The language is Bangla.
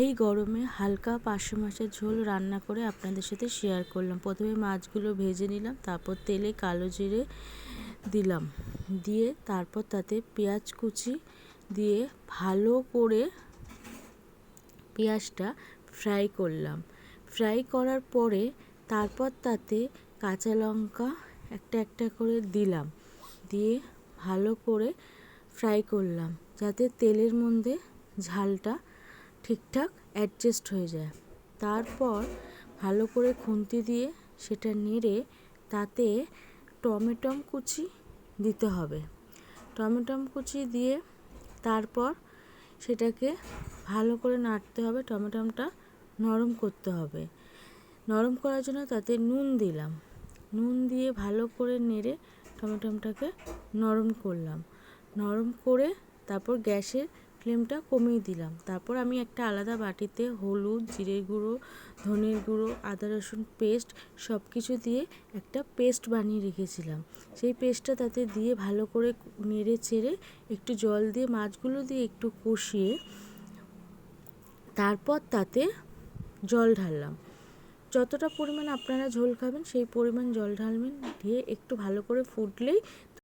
এই গরমে হালকা পার্শে মাছের ঝোল রান্না করে আপনাদের সাথে শেয়ার করলাম। প্রথমে মাছগুলো ভেজে নিলাম, তারপর তেলে কালো জিরে দিলাম, দিয়ে তারপর তাতে পেঁয়াজ কুচি দিয়ে ভালো করে পেঁয়াজটা ফ্রাই করলাম। ফ্রাই করার পরে তারপর তাতে কাঁচা লঙ্কা একটা একটা করে দিলাম, দিয়ে ভালো করে ফ্রাই করলাম যাতে তেলের মধ্যে ঝালটা ঠিকঠাক অ্যাডজাস্ট হয়ে যায়। তারপর ভালো করে খুন্তি দিয়ে সেটা নেড়ে তাতে টমেটো কুচি দিতে হবে। টমেটো কুচি দিয়ে তারপর সেটাকে ভালো করে নাড়তে হবে, টমেটোটা নরম করতে হবে। নরম করার জন্য তাতে নুন দিলাম, নুন দিয়ে ভালো করে নেড়ে টমেটোটাকে নরম করলাম। নরম করে তারপর গ্যাসের ফ্লেমটা কমিয়ে দিলাম। তারপর আমি একটা আলাদা বাটিতে হলুদ, জিরে গুঁড়ো, ধনের গুঁড়ো, আদা রসুন পেস্ট সব কিছু দিয়ে একটা পেস্ট বানিয়ে রেখেছিলাম। সেই পেস্টটা তাতে দিয়ে ভালো করে নেড়ে চেড়ে একটু জল দিয়ে মাছগুলো দিয়ে একটু কষিয়ে তারপর তাতে জল ঢাললাম। যতটা পরিমাণ আপনারা ঝোল খাবেন সেই পরিমাণ জল ঢালবেন, দিয়ে একটু ভালো করে ফুটলেই